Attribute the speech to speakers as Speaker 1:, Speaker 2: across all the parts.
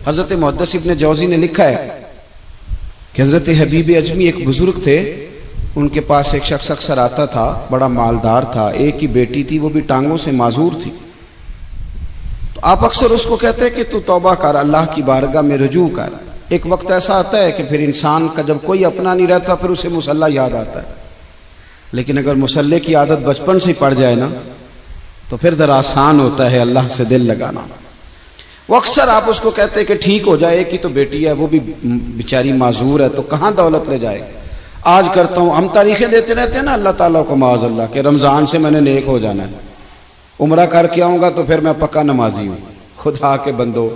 Speaker 1: حضرت محدث ابن جوزی نے لکھا ہے کہ حضرت حبیب اجمی ایک بزرگ تھے، ان کے پاس ایک شخص اکثر آتا تھا، بڑا مالدار تھا، ایک ہی بیٹی تھی، وہ بھی ٹانگوں سے معذور تھی۔ تو آپ اکثر اس کو کہتے ہیں کہ تو توبہ کر، اللہ کی بارگاہ میں رجوع کر۔ ایک وقت ایسا آتا ہے کہ پھر انسان کا جب کوئی اپنا نہیں رہتا پھر اسے مصلی یاد آتا ہے، لیکن اگر مصلی کی عادت بچپن سے پڑ جائے نا تو پھر ذرا آسان ہوتا ہے اللہ سے دل لگانا۔ وہ اکثر آپ اس کو کہتے ہیں کہ ٹھیک ہو جائے، ایک ہی تو بیٹی ہے، وہ بھی بیچاری معذور ہے، تو کہاں دولت لے جائے۔ آج کرتا ہوں، ہم تاریخیں دیتے رہتے ہیں نا اللہ تعالیٰ کو معاذ اللہ کہ رمضان سے میں نے نیک ہو جانا ہے، عمرہ کر کے آؤں گا تو پھر میں پکا نمازی ہوں۔ خدا کے بندو،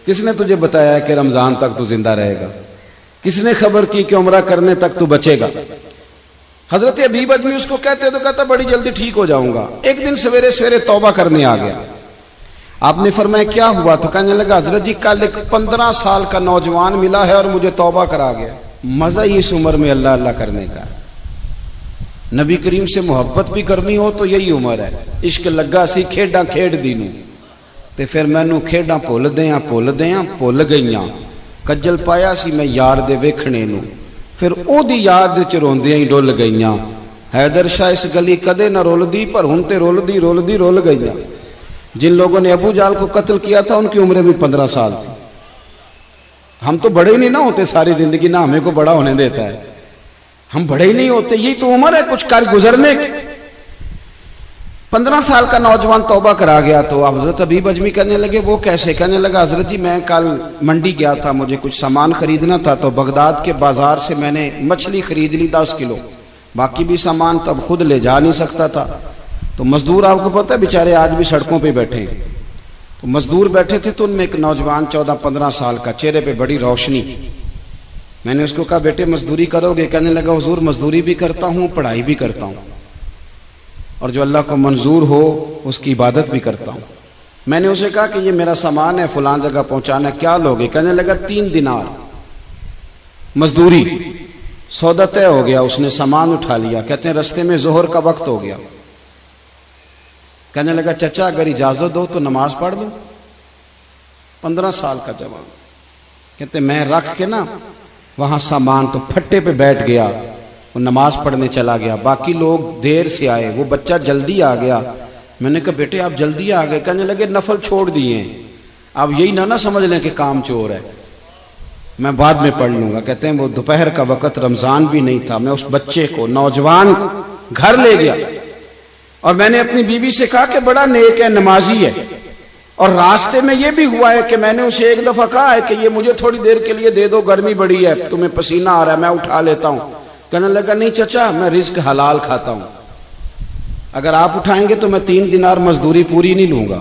Speaker 1: کس نے تجھے بتایا ہے کہ رمضان تک تو زندہ رہے گا؟ کس نے خبر کی کہ عمرہ کرنے تک تو بچے گا؟ حضرت حبیب اجمی اس کو کہتے تو کہتا بڑی جلدی ٹھیک ہو جاؤں گا۔ ایک دن سویرے سویرے توبہ کرنے آ گیا۔ آپ نے فرمایا کیا ہوا؟ تو کہنے لگا حضرت جی کل ایک 15 سال کا نوجوان ملا ہے اور مجھے توبہ کرا گیا۔ مزہ ہی اس عمر میں اللہ اللہ کرنے کا، نبی کریم سے محبت بھی کرنی ہو تو یہی عمر ہے۔ عشق لگا سی کھیڈاں کھیڈ دینوں تے پھر مینوں کھیڈاں بھول گئیاں، کجل پایا سی میں یار دے ویکھنے نوں، پھر او دی یاد وچ روندیاں ہی ڈل گئیاں۔ حیدر شاہ اس گلی کدے نہ رولدی پر ہن تے رول گئیاں۔ جن لوگوں نے ابو جہل کو قتل کیا تھا ان کی عمریں بھی 15 سال تھی۔ ہم تو بڑے ہی نہیں نہ ہوتے ساری زندگی، نہ ہمیں کو بڑا ہونے دیتا ہے، ہم بڑے ہی نہیں ہوتے، یہی تو عمر ہے کچھ کر گزرنے کی۔ 15 سال کا نوجوان توبہ کرا گیا تو حضرت حبیب اجمی کہنے لگے وہ کیسے؟ کہنے لگا حضرت جی میں کل منڈی گیا تھا، مجھے کچھ سامان خریدنا تھا، تو بغداد کے بازار سے میں نے مچھلی خرید لی 10 کلو، باقی بھی سامان تب خود لے جا نہیں سکتا تھا۔ تو مزدور آپ کو پتہ ہے بیچارے آج بھی سڑکوں پہ بیٹھے ہیں، تو مزدور بیٹھے تھے تو ان میں ایک نوجوان 14-15 سال کا، چہرے پہ بڑی روشنی۔ میں نے اس کو کہا بیٹے مزدوری کرو گے؟ کہنے لگا حضور مزدوری بھی کرتا ہوں، پڑھائی بھی کرتا ہوں، اور جو اللہ کو منظور ہو اس کی عبادت بھی کرتا ہوں۔ میں نے اسے کہا کہ یہ میرا سامان ہے فلاں جگہ پہنچانا ہے، کیا لوگے؟ کہنے لگا 3 دینار مزدوری۔ سودا طے ہو گیا، اس نے سامان اٹھا لیا۔ کہتے ہیں رستے میں ظہر کا وقت ہو گیا، کہنے لگا چچا اگر اجازت دو تو نماز پڑھ لوں۔ 15 سال کا جوان، کہتے میں رکھ کے نا وہاں سامان تو پھٹے پہ بیٹھ گیا، وہ نماز پڑھنے چلا گیا۔ باقی لوگ دیر سے آئے، وہ بچہ جلدی آ گیا۔ میں نے کہا بیٹے آپ جلدی آ گئے؟ کہنے لگے نفل چھوڑ دیے ہیں، آپ یہی نہ سمجھ لیں کہ کام چور ہے، میں بعد میں پڑھ لوں گا۔ کہتے ہیں وہ دوپہر کا وقت، رمضان بھی نہیں تھا، میں اس بچے کو نوجوان کو گھر لے گیا اور میں نے اپنی بیوی سے کہا کہ بڑا نیک ہے، نمازی ہے، اور راستے میں یہ بھی ہوا ہے کہ میں نے اسے ایک دفعہ کہا ہے کہ یہ مجھے تھوڑی دیر کے لیے دے دو، گرمی بڑی ہے، تمہیں پسینہ آ رہا ہے، میں اٹھا لیتا ہوں۔ کہنے لگا نہیں چچا میں رزق حلال کھاتا ہوں، اگر آپ اٹھائیں گے تو میں 3 دینار مزدوری پوری نہیں لوں گا،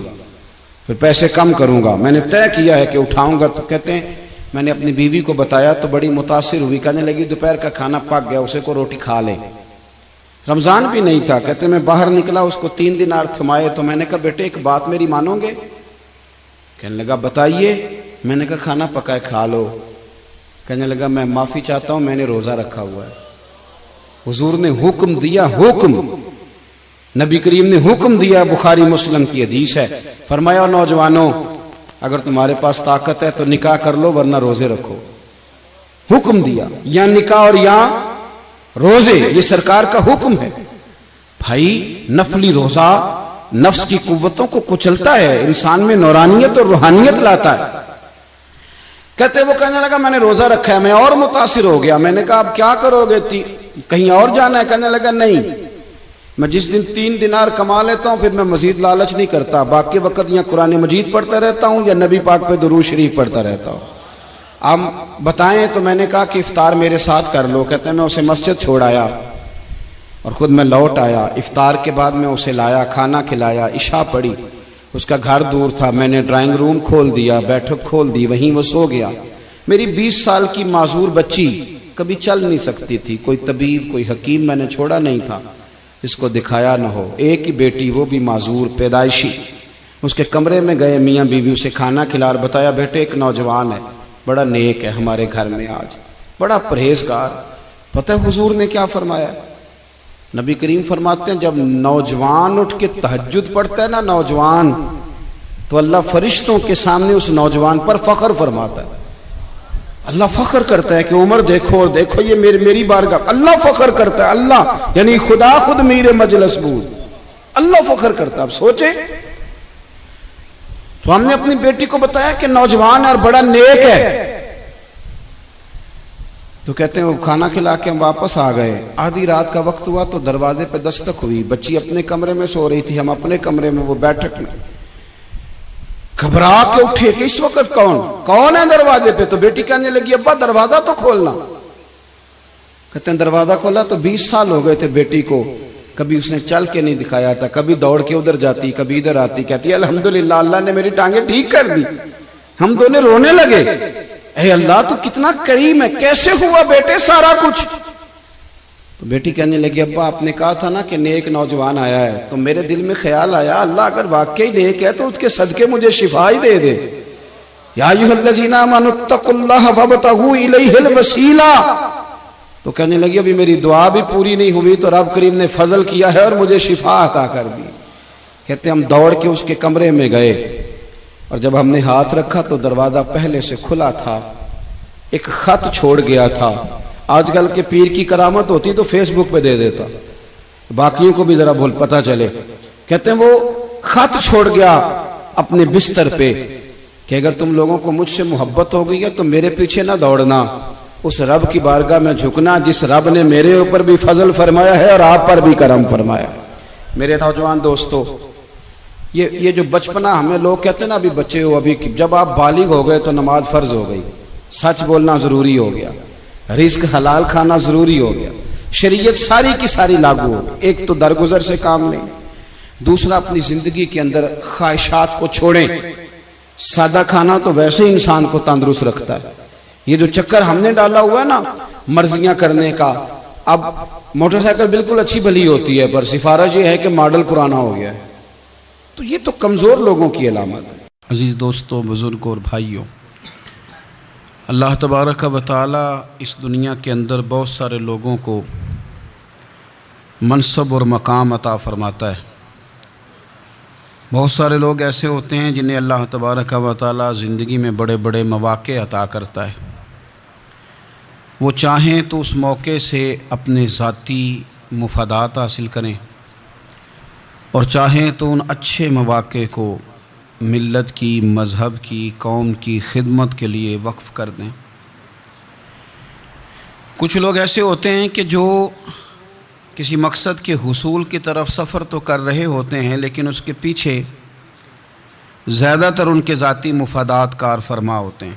Speaker 1: پھر پیسے کم کروں گا، میں نے طے کیا ہے کہ اٹھاؤں گا۔ تو کہتے ہیں میں نے اپنی بیوی کو بتایا تو بڑی متاثر ہوئی، کہنے لگی دوپہر کا کھانا پک گیا، اسے کو روٹی کھا لے۔ رمضان بھی نہیں تھا، کہتے میں باہر نکلا، اس کو 3 دینار تھمائے، تو میں نے کہا بیٹے ایک بات میری مانو گے؟ کہنے لگا بتائیے۔ میں نے کہا کھانا پکائے کھا لو۔ کہنے لگا میں معافی چاہتا ہوں، میں نے روزہ رکھا ہوا ہے۔ حضور نے حکم دیا، حکم نبی کریم نے حکم دیا، بخاری مسلم کی حدیث ہے، فرمایا نوجوانوں اگر تمہارے پاس طاقت ہے تو نکاح کر لو ورنہ روزے رکھو۔ حکم دیا، یا نکاح اور یا روزے، یہ سرکار کا حکم ہے۔ بھائی نفلی روزہ نفس کی قوتوں کو کچلتا ہے، انسان میں نورانیت اور روحانیت لاتا ہے۔ کہتے وہ کہنے لگا میں نے روزہ رکھا ہے، میں اور متاثر ہو گیا۔ میں نے کہا اب کیا کرو گے؟ کہیں اور جانا ہے؟ کہنے لگا نہیں، میں جس دن 3 دینار کما لیتا ہوں پھر میں مزید لالچ نہیں کرتا، باقی وقت یا قرآن مجید پڑھتا رہتا ہوں یا نبی پاک پہ درود شریف پڑھتا رہتا ہوں۔ آپ بتائیں تو میں نے کہا کہ افطار میرے ساتھ کر لو۔ کہتے ہیں میں اسے مسجد چھوڑ آیا اور خود میں لوٹ آیا۔ افطار کے بعد میں اسے لایا، کھانا کھلایا، عشاء پڑھی۔ اس کا گھر دور تھا، میں نے ڈرائنگ روم کھول دیا، بیٹھک کھول دی، وہیں وہ سو گیا۔ میری 20 سال کی معذور بچی کبھی چل نہیں سکتی تھی، کوئی طبیب کوئی حکیم میں نے چھوڑا نہیں تھا اس کو دکھایا نہ ہو۔ ایک ہی بیٹی، وہ بھی معذور پیدائشی۔ اس کے کمرے میں گئے، میاں بیوی اسے کھانا کھلا اور بتایا بیٹے ایک نوجوان ہے، بڑا نیک ہے ہمارے گھر میں آج، بڑا پرہیزگار۔ پتہ ہے حضور نے کیا فرمایا؟ نبی کریم فرماتے ہیں جب نوجوان اٹھ کے تہجد پڑھتا ہے نا، نوجوان تو اللہ فرشتوں کے سامنے اس نوجوان پر فخر فرماتا ہے. اللہ فخر کرتا ہے کہ عمر دیکھو اور دیکھو یہ میری بارگاہ. اللہ فخر کرتا ہے, اللہ یعنی خدا خود میر مجلس بود, اللہ فخر کرتا ہے. اب سوچے, تو ہم نے اپنی بیٹی کو بتایا کہ نوجوان اور بڑا نیک ہے, تو کہتے ہیں وہ کھانا کھلا کے ہم واپس آ گئے. آدھی رات کا وقت ہوا تو دروازے پہ دستک ہوئی. بچی اپنے کمرے میں سو رہی تھی, ہم اپنے کمرے میں, وہ بیٹھک میں. گھبرا کے اٹھے کہ اس وقت کون ہے دروازے پہ؟ تو بیٹی کہنے لگی ابا دروازہ تو کھولنا. کہتے ہیں دروازہ کھولا تو 20 سال ہو گئے تھے بیٹی کو, کبھی اس نے چل کے نہیں دکھایا تھا, کبھی دوڑ کے ادھر جاتی, کبھی ادھر آتی. کہتی ہے الحمدللہ اللہ نے میری ٹانگیں ٹھیک کر دی. ہم دونوں رونے لگے, اے اللہ تو کتنا کریم ہے, کیسے ہوا بیٹے سارا کچھ؟ تو بیٹی کہنے لگی ابا آپ نے کہا تھا نا کہ نیک نوجوان آیا ہے, تو میرے دل میں خیال آیا اللہ اگر واقعی نیک ہے تو اس کے صدقے مجھے شفا ہی دے دے. یا ایھا الذین آمنوا اتقوا اللہ وابتغوا الیہ الوسیلہ. تو کہنے لگی ابھی میری دعا بھی پوری نہیں ہوئی تو رب کریم نے فضل کیا ہے اور مجھے شفا عطا کر دی. کہتے ہم دوڑ کے اس کے کمرے میں گئے, اور جب ہم نے ہاتھ رکھا تو دروازہ پہلے سے کھلا تھا, ایک خط چھوڑ گیا تھا. آج کل کے پیر کی کرامت ہوتی تو فیس بک پہ دے دیتا, باقیوں کو بھی ذرا بھول پتہ چلے. کہتے ہیں وہ خط چھوڑ گیا اپنے بستر پہ کہ اگر تم لوگوں کو مجھ سے محبت ہو گئی ہے تو میرے پیچھے نہ دوڑنا, اس رب کی بارگاہ میں جھکنا جس رب نے میرے اوپر بھی فضل فرمایا ہے اور آپ پر بھی کرم فرمایا. میرے نوجوان دوستو, یہ جو بچپنا ہمیں لوگ کہتے ہیں نا ابھی بچے ہو, ابھی جب آپ بالغ ہو گئے تو نماز فرض ہو گئی, سچ بولنا ضروری ہو گیا, رزق حلال کھانا ضروری ہو گیا, شریعت ساری کی ساری لاگو ہو. ایک تو درگزر سے کام لیں, دوسرا اپنی زندگی کے اندر خواہشات کو چھوڑیں. سادہ کھانا تو ویسے ہی انسان کو تندرست رکھتا ہے. یہ جو چکر ہم نے ڈالا ہوا ہے نا مرضیاں کرنے کا, اب موٹر سائیکل بالکل اچھی بھلی ہوتی ہے پر سفارش یہ ہے کہ ماڈل پرانا ہو گیا ہے, تو یہ تو کمزور لوگوں کی علامت ہے. عزیز دوستو, بزرگوں اور بھائیوں, اللہ تبارک و تعالی اس دنیا کے اندر بہت سارے لوگوں کو منصب اور مقام عطا فرماتا ہے. بہت سارے لوگ ایسے ہوتے ہیں جنہیں اللہ تبارک و تعالی زندگی میں بڑے بڑے مواقع عطا کرتا ہے. وہ چاہیں تو اس موقع سے اپنے ذاتی مفادات حاصل کریں, اور چاہیں تو ان اچھے مواقع کو ملت کی, مذہب کی, قوم کی خدمت کے لیے وقف کر دیں. کچھ لوگ ایسے ہوتے ہیں کہ جو کسی مقصد کے حصول کی طرف سفر تو کر رہے ہوتے ہیں لیکن اس کے پیچھے زیادہ تر ان کے ذاتی مفادات کار فرما ہوتے ہیں,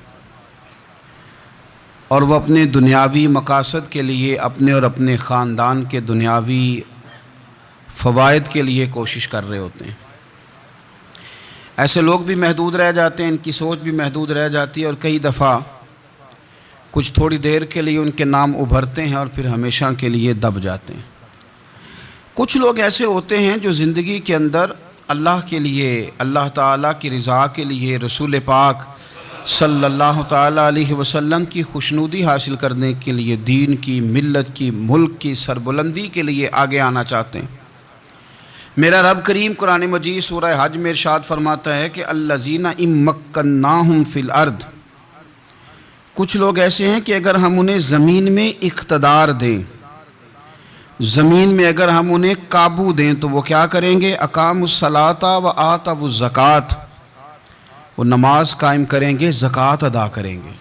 Speaker 1: اور وہ اپنے دنیاوی مقاصد کے لیے, اپنے اور اپنے خاندان کے دنیاوی فوائد کے لیے کوشش کر رہے ہوتے ہیں. ایسے لوگ بھی محدود رہ جاتے ہیں, ان کی سوچ بھی محدود رہ جاتی ہے, اور کئی دفعہ کچھ تھوڑی دیر کے لیے ان کے نام ابھرتے ہیں اور پھر ہمیشہ کے لیے دب جاتے ہیں. کچھ لوگ ایسے ہوتے ہیں جو زندگی کے اندر اللہ کے لیے, اللہ تعالیٰ کی رضا کے لیے, رسول پاک صلی اللہ تعالیٰ علیہ وسلم کی خوشنودی حاصل کرنے کے لیے, دین کی, ملت کی, ملک کی سربلندی کے لیے آگے آنا چاہتے ہیں. میرا رب کریم قرآن مجید سورہ حج میں ارشاد فرماتا ہے کہ الذین ان مکناہم فی الارض. کچھ لوگ ایسے ہیں کہ اگر ہم انہیں زمین میں اقتدار دیں, زمین میں اگر ہم انہیں قابو دیں تو وہ کیا کریں گے؟ اقاموا الصلاۃ و آتوا الزکوٰۃ, وہ نماز قائم کریں گے, زکوٰۃ ادا کریں گے,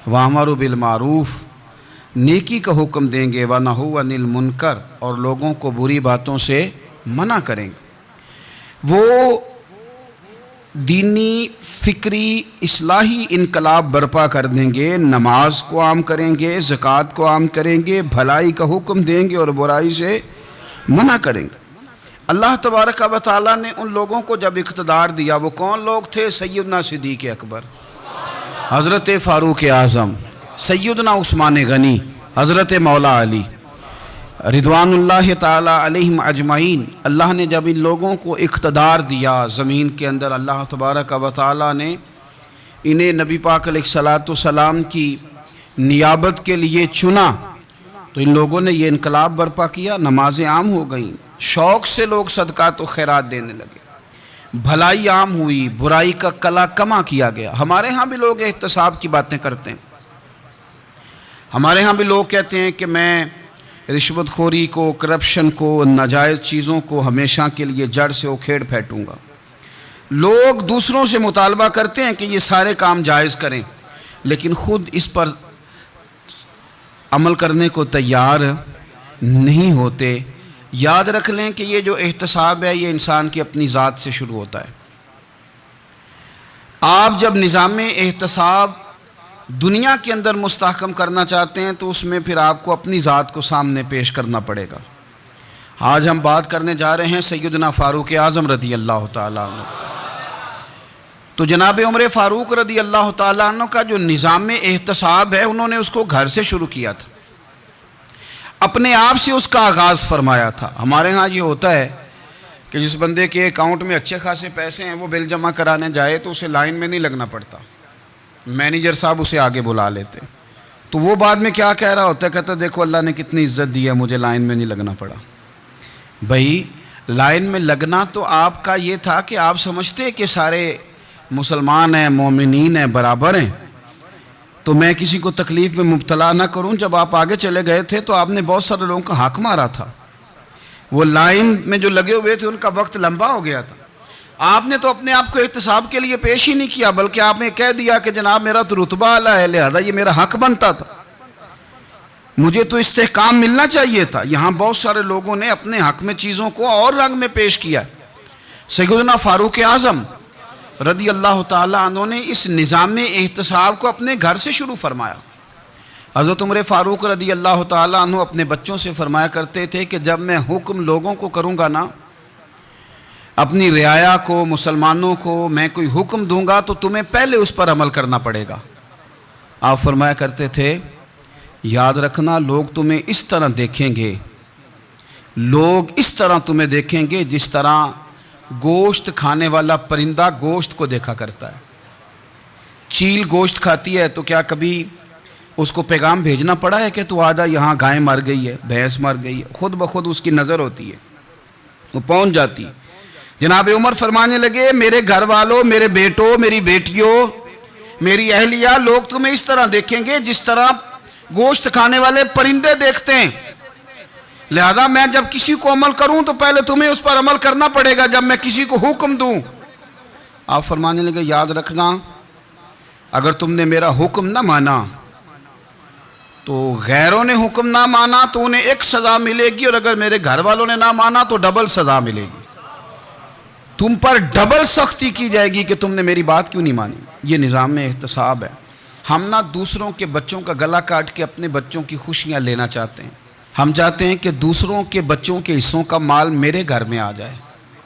Speaker 1: وامروا بالمعروف, نیکی کا حکم دیں گے, ونہوا عن المنکر, اور لوگوں کو بری باتوں سے منع کریں گے. وہ دینی, فکری, اصلاحی انقلاب برپا کر دیں گے, نماز کو عام کریں گے, زکوٰۃ کو عام کریں گے, بھلائی کا حکم دیں گے اور برائی سے منع کریں گے. اللہ تبارک و تعالیٰ نے ان لوگوں کو جب اقتدار دیا, وہ کون لوگ تھے؟ سیدنا صدیق اکبر, حضرت فاروق اعظم, سیدنا عثمان غنی, حضرت مولا علی رضوان اللہ تعالیٰ علیہم اجمعین. اللہ نے جب ان لوگوں کو اقتدار دیا زمین کے اندر, اللہ تبارک و تعالیٰ نے انہیں نبی پاک علیہ الصلاۃ والسلام کی نیابت کے لیے چنا, تو ان لوگوں نے یہ انقلاب برپا کیا, نمازیں عام ہو گئیں, شوق سے لوگ صدقات و خیرات دینے لگے. بھلائی عام ہوئی، برائی کا کلا کما کیا گیا۔ ہمارے ہاں بھی لوگ احتساب کی باتیں کرتے ہیں، ہمارے ہاں بھی لوگ کہتے ہیں کہ میں رشوت خوری کو، کرپشن کو، ناجائز چیزوں کو ہمیشہ کے لیے جڑ سے اکھیڑ پھینٹوں گا۔ لوگ دوسروں سے مطالبہ کرتے ہیں کہ یہ سارے کام جائز کریں، لیکن خود اس پر عمل کرنے کو تیار نہیں ہوتے۔ یاد رکھ لیں کہ یہ جو احتساب ہے یہ انسان کی اپنی ذات سے شروع ہوتا ہے۔ آپ جب نظام احتساب دنیا کے اندر مستحکم کرنا چاہتے ہیں تو اس میں پھر آپ کو اپنی ذات کو سامنے پیش کرنا پڑے گا۔ آج ہم بات کرنے جا رہے ہیں سیدنا فاروق اعظم رضی اللہ تعالیٰ عنہ۔ تو جناب عمر فاروق رضی اللہ تعالیٰ عنہ کا جو نظام احتساب ہے انہوں نے اس کو گھر سے شروع کیا تھا، اپنے آپ سے اس کا آغاز فرمایا تھا۔ ہمارے ہاں یہ ہوتا ہے کہ جس بندے کے اکاؤنٹ میں اچھے خاصے پیسے ہیں وہ بل جمع کرانے جائے تو اسے لائن میں نہیں لگنا پڑتا، مینیجر صاحب اسے آگے بلا لیتے، تو وہ بعد میں کیا کہہ رہا ہوتا ہے، کہتا دیکھو اللہ نے کتنی عزت دی ہے، مجھے لائن میں نہیں لگنا پڑا۔ بھائی لائن میں لگنا تو آپ کا یہ تھا کہ آپ سمجھتے کہ سارے مسلمان ہیں، مومنین ہیں، برابر ہیں، تو میں کسی کو تکلیف میں مبتلا نہ کروں۔ جب آپ آگے چلے گئے تھے تو آپ نے بہت سارے لوگوں کا حق مارا تھا، وہ لائن میں جو لگے ہوئے تھے ان کا وقت لمبا ہو گیا تھا، آپ نے تو اپنے آپ کو احتساب کے لیے پیش ہی نہیں کیا، بلکہ آپ نے کہہ دیا کہ جناب میرا تو رتبہ اعلیٰ ہے، لہذا یہ میرا حق بنتا تھا، مجھے تو استحکام ملنا چاہیے تھا۔ یہاں بہت سارے لوگوں نے اپنے حق میں چیزوں کو اور رنگ میں پیش کیا۔ سیدنا فاروق اعظم رضی اللہ تعالیٰ عنہ نے اس نظام احتساب کو اپنے گھر سے شروع فرمایا۔ حضرت عمر فاروق رضی اللہ تعالیٰ عنہ اپنے بچوں سے فرمایا کرتے تھے کہ جب میں حکم لوگوں کو کروں گا نا، اپنی رعایا کو، مسلمانوں کو میں کوئی حکم دوں گا تو تمہیں پہلے اس پر عمل کرنا پڑے گا۔ آپ فرمایا کرتے تھے یاد رکھنا لوگ تمہیں اس طرح دیکھیں گے، لوگ اس طرح تمہیں دیکھیں گے جس طرح گوشت کھانے والا پرندہ گوشت کو دیکھا کرتا ہے۔ چیل گوشت کھاتی ہے تو کیا کبھی اس کو پیغام بھیجنا پڑا ہے کہ تو آجا یہاں گائے مر گئی ہے، بھینس مر گئی ہے؟ خود بخود اس کی نظر ہوتی ہے، وہ پہنچ جاتی ہے۔ جناب عمر فرمانے لگے میرے گھر والوں، میرے بیٹوں، میری بیٹیوں، میری اہلیہ، لوگ تمہیں اس طرح دیکھیں گے جس طرح گوشت کھانے والے پرندے دیکھتے ہیں، لہذا میں جب کسی کو عمل کروں تو پہلے تمہیں اس پر عمل کرنا پڑے گا جب میں کسی کو حکم دوں۔ آپ فرمانے لگے یاد رکھنا اگر تم نے میرا حکم نہ مانا تو غیروں نے حکم نہ مانا تو انہیں ایک سزا ملے گی، اور اگر میرے گھر والوں نے نہ مانا تو ڈبل سزا ملے گی، تم پر ڈبل سختی کی جائے گی کہ تم نے میری بات کیوں نہیں مانی۔ یہ نظام احتساب ہے۔ ہم نہ دوسروں کے بچوں کا گلا کاٹ کے اپنے بچوں کی خوشیاں لینا چاہتے ہیں، ہم چاہتے ہیں کہ دوسروں کے بچوں کے حصوں کا مال میرے گھر میں آ جائے،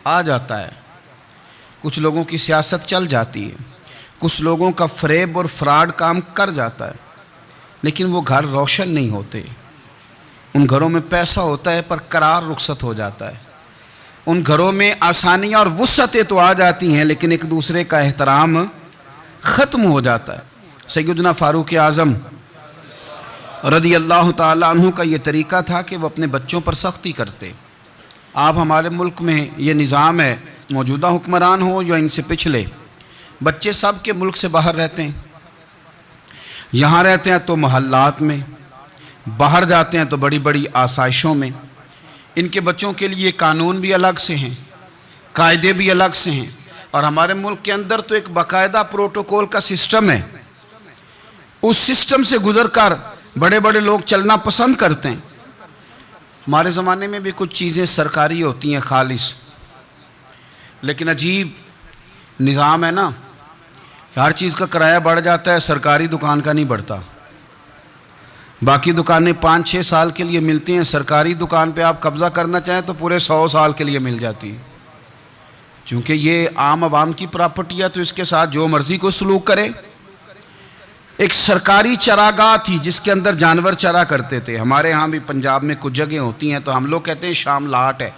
Speaker 1: آ جاتا ہے۔ کچھ لوگوں کی سیاست چل جاتی ہے، کچھ لوگوں کا فریب اور فراڈ کام کر جاتا ہے، لیکن وہ گھر روشن نہیں ہوتے۔ ان گھروں میں پیسہ ہوتا ہے پر قرار رخصت ہو جاتا ہے، ان گھروں میں آسانیاں اور وسعتیں تو آ جاتی ہیں لیکن ایک دوسرے کا احترام ختم ہو جاتا ہے۔ سیدنا فاروق اعظم رضی اللہ تعالیٰ عنہ کا یہ طریقہ تھا کہ وہ اپنے بچوں پر سختی کرتے۔ آپ ہمارے ملک میں یہ نظام ہے، موجودہ حکمران ہو یا ان سے پچھلے، بچے سب کے ملک سے باہر رہتے ہیں، یہاں رہتے ہیں تو محلات میں، باہر جاتے ہیں تو بڑی بڑی آسائشوں میں۔ ان کے بچوں کے لیے قانون بھی الگ سے ہیں، قاعدے بھی الگ سے ہیں، اور ہمارے ملک کے اندر تو ایک باقاعدہ پروٹوکول کا سسٹم ہے، اس سسٹم سے گزر کر بڑے بڑے لوگ چلنا پسند کرتے ہیں۔ ہمارے زمانے میں بھی کچھ چیزیں سرکاری ہوتی ہیں خالص، لیکن عجیب نظام ہے نا، ہر چیز کا کرایہ بڑھ جاتا ہے، سرکاری دکان کا نہیں بڑھتا۔ باقی دکانیں 5-6 سال کے لیے ملتی ہیں، سرکاری دکان پہ آپ قبضہ کرنا چاہیں تو پورے 100 سال کے لیے مل جاتی ہے، چونکہ یہ عام عوام کی پراپرٹی ہے تو اس کے ساتھ جو مرضی کو سلوک کرے۔ ایک سرکاری چراگاہ تھی جس کے اندر جانور چرا کرتے تھے، ہمارے ہاں بھی پنجاب میں کچھ جگہ ہوتی ہیں تو ہم لوگ کہتے ہیں شام لاٹ ہے۔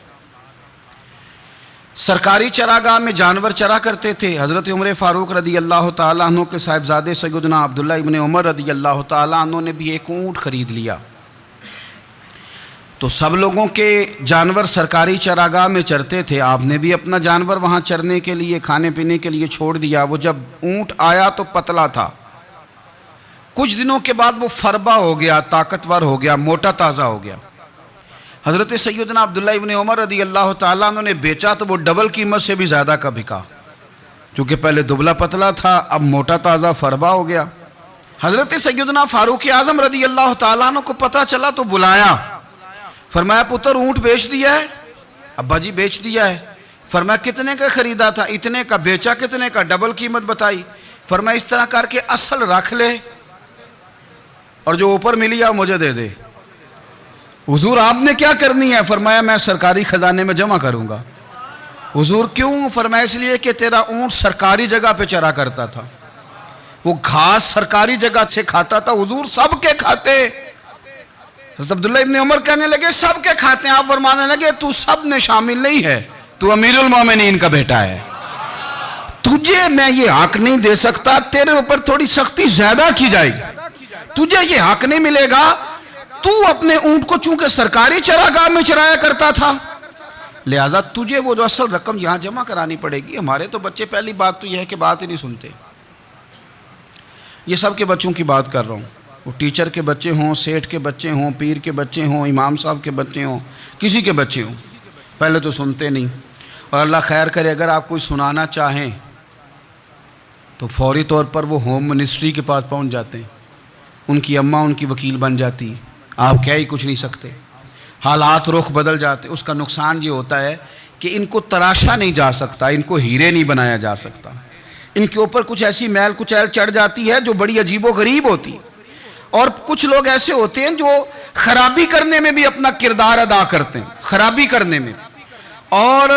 Speaker 1: سرکاری چراگاہ میں جانور چرا کرتے تھے۔ حضرت عمر فاروق رضی اللہ تعالیٰ عنہ کے صاحبزادے سیدنا عبداللہ ابن عمر رضی اللہ تعالیٰ عنہ نے بھی ایک اونٹ خرید لیا۔ تو سب لوگوں کے جانور سرکاری چراگاہ میں چرتے تھے، آپ نے بھی اپنا جانور وہاں چرنے کے لیے کھانے پینے کے لیے چھوڑ دیا۔ وہ جب اونٹ آیا تو پتلا تھا، کچھ دنوں کے بعد وہ فربا ہو گیا، طاقتور ہو گیا، موٹا تازہ ہو گیا۔ حضرت سیدنا عبداللہ ابن عمر رضی اللہ تعالیٰ عنہ نے بیچا تو وہ ڈبل قیمت سے بھی زیادہ کا بکا، کیونکہ پہلے دبلا پتلا تھا، اب موٹا تازہ فربا ہو گیا۔ حضرت سیدنا فاروق اعظم رضی اللہ تعالیٰ عنہ کو پتہ چلا تو بلایا، فرمایا پتر اونٹ بیچ دیا ہے؟ ابا جی بیچ دیا ہے۔ فرمایا کتنے کا خریدا تھا؟ اتنے کا۔ بیچا کتنے کا؟ ڈبل قیمت بتائی۔ فرمایا اس طرح کر کے اصل رکھ لے اور جو اوپر ملی آپ مجھے دے دے۔ حضور آپ نے کیا کرنی ہے؟ فرمایا میں سرکاری خزانے میں جمع کروں گا۔ حضور کیوں؟ فرمایا اس لیے کہ تیرا اونٹ سرکاری جگہ پہ چرا کرتا تھا، وہ گھاس سرکاری جگہ سے کھاتا تھا۔ حضور سب کے کھاتے۔ حضرت عبداللہ ابن عمر کہنے لگے سب کے کھاتے ہیں۔ آپ فرمانے لگے تو سب میں شامل نہیں ہے، تو امیر المومنین کا بیٹا ہے، تجھے میں یہ حق نہیں دے سکتا، تیرے اوپر تھوڑی سختی زیادہ کی جائے گی، تجھے یہ حق نہیں ملے گا۔ تو اپنے اونٹ کو چونکہ سرکاری چراگاہ میں چرایا کرتا تھا، لہذا تجھے وہ جو اصل رقم یہاں جمع کرانی پڑے گی۔ ہمارے تو بچے پہلی بات تو یہ ہے کہ بات ہی نہیں سنتے۔ یہ سب کے بچوں کی بات کر رہا ہوں، وہ ٹیچر کے بچے ہوں، سیٹھ کے بچے ہوں، پیر کے بچے ہوں، امام صاحب کے بچے ہوں، کسی کے بچے ہوں، پہلے تو سنتے نہیں۔ اور اللہ خیر کرے اگر آپ کوئی سنانا چاہیں تو فوری طور پر وہ ہوم منسٹری کے پاس پہنچ جاتے ہیں، ان کی اماں ان کی وکیل بن جاتی، آپ کہہ ہی کچھ نہیں سکتے، حالات رخ بدل جاتے۔ اس کا نقصان یہ ہوتا ہے کہ ان کو تراشا نہیں جا سکتا، ان کو ہیرے نہیں بنایا جا سکتا، ان کے اوپر کچھ ایسی میل کچیل چڑھ جاتی ہے جو بڑی عجیب و غریب ہوتی۔ اور کچھ لوگ ایسے ہوتے ہیں جو خرابی کرنے میں بھی اپنا کردار ادا کرتے ہیں، خرابی کرنے میں، اور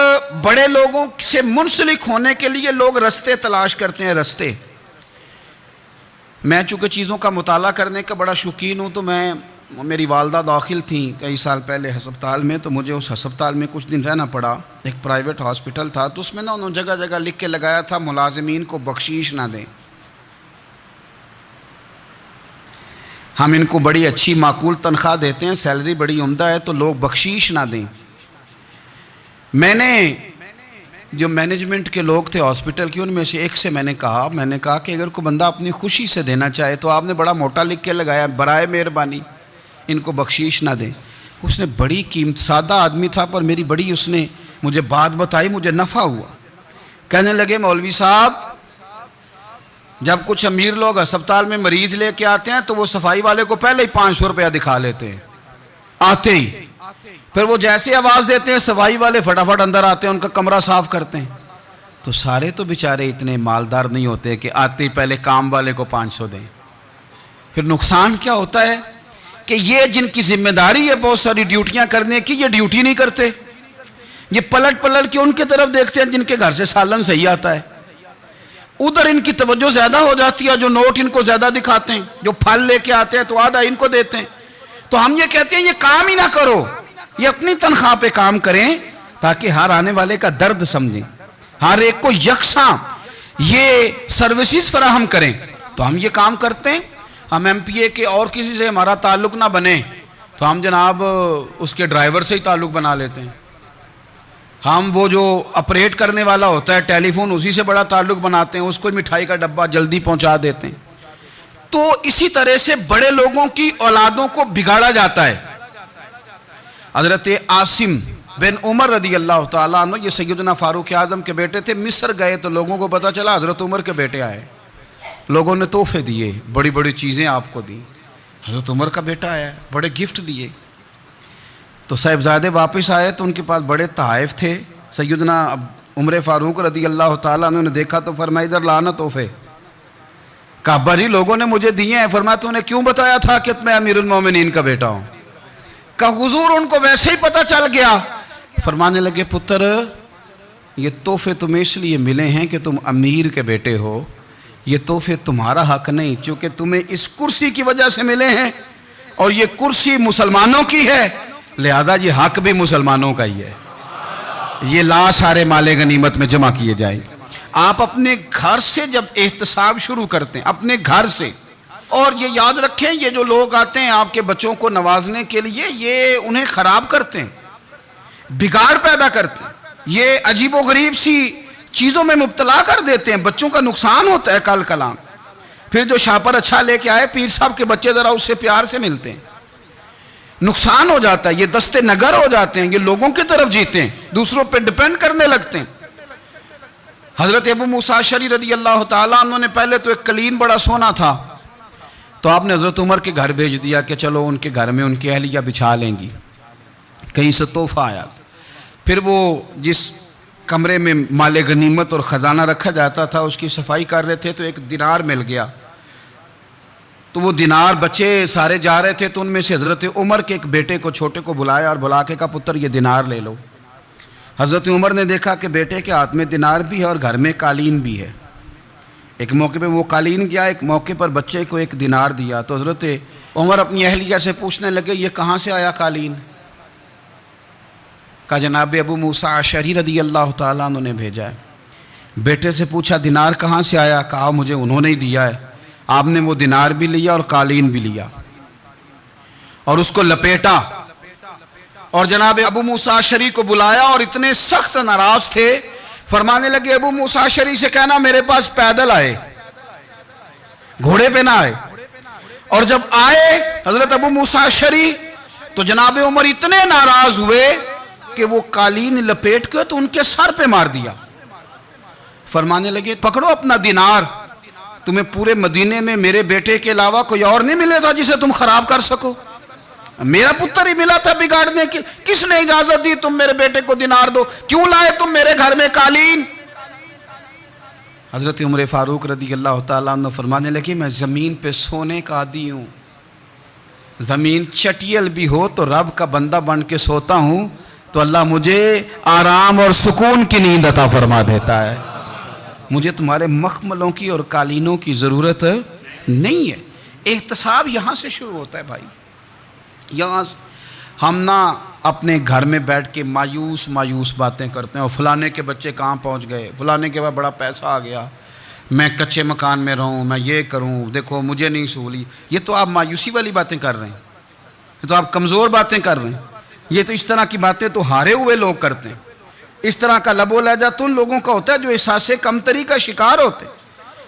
Speaker 1: بڑے لوگوں سے منسلک ہونے کے لیے لوگ رستے تلاش کرتے ہیں، رستے۔ میں چونکہ چیزوں کا مطالعہ کرنے کا بڑا شوقین ہوں، تو میری والدہ داخل تھیں کئی سال پہلے ہسپتال میں، تو مجھے اس ہسپتال میں کچھ دن رہنا پڑا۔ ایک پرائیویٹ ہاسپٹل تھا، تو اس میں انہوں نے جگہ جگہ لکھ کے لگایا تھا ملازمین کو بخشیش نہ دیں، ہم ان کو بڑی اچھی معقول تنخواہ دیتے ہیں، سیلری بڑی عمدہ ہے، تو لوگ بخشیش نہ دیں۔ میں نے جو مینجمنٹ کے لوگ تھے ہاسپٹل کے، ان میں سے ایک سے میں نے کہا کہ اگر کوئی بندہ اپنی خوشی سے دینا چاہے تو آپ نے بڑا موٹا لکھ کے لگایا برائے مہربانی ان کو بخشیش نہ دیں۔ اس نے بڑی قیمت، سادہ آدمی تھا پر میری بڑی اس نے مجھے بات بتائی، مجھے نفع ہوا۔ کہنے لگے مولوی صاحب جب کچھ امیر لوگ ہسپتال میں مریض لے کے آتے ہیں تو وہ صفائی والے کو پہلے ہی 500 روپیہ دکھا لیتے ہیں آتے ہی، پھر وہ جیسے آواز دیتے ہیں صفائی والے فٹافٹ اندر آتے ہیں، ان کا کمرہ صاف کرتے ہیں۔ تو سارے تو بیچارے اتنے مالدار نہیں ہوتے کہ آتے ہی پہلے کام والے کو 500 دیں۔ پھر نقصان کیا ہوتا ہے کہ یہ جن کی ذمہ داری ہے بہت ساری ڈیوٹیاں کرنے کی، یہ ڈیوٹی نہیں کرتے، یہ پلٹ کے ان کی طرف دیکھتے ہیں جن کے گھر سے سالن صحیح آتا ہے، ادھر ان کی توجہ زیادہ ہو جاتی ہے، جو نوٹ ان کو زیادہ دکھاتے ہیں، جو پھل لے کے آتے ہیں تو آدھا ان کو دیتے ہیں۔ تو ہم یہ کہتے ہیں یہ کام ہی نہ کرو، یہ اپنی تنخواہ پہ کام کریں تاکہ ہر آنے والے کا درد سمجھیں، ہر ایک کو یکساں یہ سروسز فراہم کریں۔ تو ہم یہ کام کرتے ہیں، ہم ایم پی اے کے اور کسی سے ہمارا تعلق نہ بنے تو ہم جناب اس کے ڈرائیور سے ہی تعلق بنا لیتے ہیں، ہم وہ جو آپریٹ کرنے والا ہوتا ہے ٹیلی فون اسی سے بڑا تعلق بناتے ہیں، اس کو مٹھائی کا ڈبہ جلدی پہنچا دیتے ہیں۔ تو اسی طرح سے بڑے لوگوں کی اولادوں کو بگاڑا جاتا ہے۔ حضرت عاصم بن عمر رضی اللہ تعالیٰ عنہ، یہ سیدنا فاروق اعظم کے بیٹے تھے، مصر گئے تو لوگوں کو پتہ چلا حضرت عمر کے بیٹے آئے، لوگوں نے تحفے دیے، بڑی بڑی چیزیں آپ کو دی، حضرت عمر کا بیٹا آیا، بڑے گفٹ دیے۔ تو صاحبزادے واپس آئے تو ان کے پاس بڑے تحائف تھے۔ سیدنا عمر فاروق رضی اللہ تعالیٰ عنہ نے دیکھا تو فرمایا ادھر لانا تحفے۔ کہا بھائی لوگوں نے مجھے دیے ہیں۔ فرمایا تو نے کیوں بتایا تھا کہ میں امیر المومنین کا بیٹا ہوں؟ کہا حضور ان کو ویسے ہی پتہ چل گیا۔ فرمانے لگے پتر یہ تحفے تمہیں اس لیے ملے ہیں کہ تم امیر کے بیٹے ہو، یہ تحفے تمہارا حق نہیں، چونکہ تمہیں اس کرسی کی وجہ سے ملے ہیں اور یہ کرسی مسلمانوں کی ہے، لہذا یہ حق بھی مسلمانوں کا ہی ہے، یہ لا سارے مال غنیمت میں جمع کیے جائیں۔ آپ اپنے گھر سے جب احتساب شروع کرتے ہیں، اپنے گھر سے اور یہ یاد رکھیں یہ جو لوگ آتے ہیں آپ کے بچوں کو نوازنے کے لیے یہ انہیں خراب کرتے ہیں, بگاڑ پیدا کرتے ہیں, یہ عجیب و غریب سی چیزوں میں مبتلا کر دیتے ہیں, بچوں کا نقصان ہوتا ہے کل کلام. پھر جو شاپر اچھا لے کے آئے پیر صاحب کے بچے ذرا اس سے پیار سے ملتے ہیں, نقصان ہو جاتا ہے, یہ دستے نگر ہو جاتے ہیں, یہ لوگوں کی طرف جیتے ہیں, دوسروں پہ ڈیپینڈ کرنے لگتے ہیں. حضرت ابو موسیٰ اشعری رضی اللہ تعالیٰ عنہ نے پہلے تو ایک قلین بڑا سونا تھا, تو آپ نے حضرت عمر کے گھر بھیج دیا کہ چلو ان کے گھر میں ان کی اہلیہ بچھا لیں گی, کہیں سے تحفہ آیا. پھر وہ جس کمرے میں مال غنیمت اور خزانہ رکھا جاتا تھا اس کی صفائی کر رہے تھے تو ایک دینار مل گیا, تو وہ دینار بچے سارے جا رہے تھے, تو ان میں سے حضرت عمر کے ایک بیٹے کو چھوٹے کو بلایا اور بلا کے کہا پتر یہ دینار لے لو. حضرت عمر نے دیکھا کہ بیٹے کے ہاتھ میں دینار بھی ہے اور گھر میں قالین بھی ہے. ایک موقع پہ وہ قالین گیا, ایک موقع پر بچے کو ایک دینار دیا. تو حضرت عمر اپنی اہلیہ سے پوچھنے لگے یہ کہاں سے آیا قالین؟ کہا جناب ابو موسیٰ اشعری رضی اللہ تعالیٰ عنہ نے بھیجا ہے. بیٹے سے پوچھا دینار کہاں سے آیا؟ کہا مجھے انہوں نے ہی دیا ہے. آپ نے وہ دینار بھی لیا اور قالین بھی لیا اور اس کو لپیٹا اور جناب ابو موسیٰ اشعری کو بلایا اور اتنے سخت ناراض تھے, فرمانے لگے ابو موسیٰ اشعری سے کہنا میرے پاس پیدل آئے, گھوڑے پہ نہ آئے. اور جب آئے حضرت ابو موسیٰ اشعری تو جناب عمر اتنے ناراض ہوئے کہ وہ قالین لپیٹ کے تو ان کے سر پہ مار دیا. فرمانے لگے پکڑو اپنا دینار, تمہیں پورے مدینے میں میرے بیٹے کے علاوہ کوئی اور نہیں ملے تھا جسے تم خراب کر سکو, میرا پتر ہی ملا تھا بگاڑنے کی, کس نے اجازت دی تم میرے بیٹے کو دینار دو, کیوں لائے تم میرے گھر میں قالین؟ حضرت عمر فاروق رضی اللہ تعالیٰ عنہ فرمانے لگے میں زمین پہ سونے کا عادی ہوں, زمین چٹیل بھی ہو تو رب کا بندہ بن کے سوتا ہوں تو اللہ مجھے آرام اور سکون کی نیند عطا فرما دیتا ہے, مجھے تمہارے مخملوں کی اور قالینوں کی ضرورت نہیں ہے. احتساب یہاں سے شروع ہوتا ہے بھائی. یہاں ہم نہ اپنے گھر میں بیٹھ کے مایوس باتیں کرتے ہیں, اور فلانے کے بچے کہاں پہنچ گئے, فلانے کے بعد بڑا پیسہ آ گیا, میں کچے مکان میں رہوں, میں یہ کروں, دیکھو مجھے نہیں سہولی. یہ تو آپ مایوسی والی باتیں کر رہے ہیں, یہ تو آپ کمزور باتیں کر رہے ہیں. یہ تو اس طرح کی باتیں تو ہارے ہوئے لوگ کرتے ہیں. اس طرح کا لب و لہجہ تو ان لوگوں کا ہوتا ہے جو احساس کمتری کا شکار ہوتے ہیں.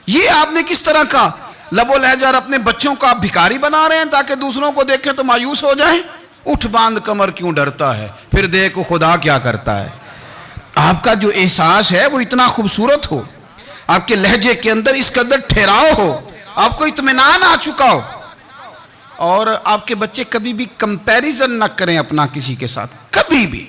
Speaker 1: یہ آپ نے کس طرح کا لب و لہجہ, اور اپنے بچوں کو آپ بھکاری بنا رہے ہیں تاکہ دوسروں کو دیکھیں تو مایوس ہو جائیں. اٹھ باندھ کمر کیوں ڈرتا ہے, پھر دیکھو خدا کیا کرتا ہے. آپ کا جو احساس ہے وہ اتنا خوبصورت ہو, آپ کے لہجے کے اندر اس قدر ٹھہراؤ ہو, آپ کو اطمینان آ چکا ہو, اور آپ کے بچے کبھی بھی کمپیریزن نہ کریں اپنا کسی کے ساتھ, کبھی بھی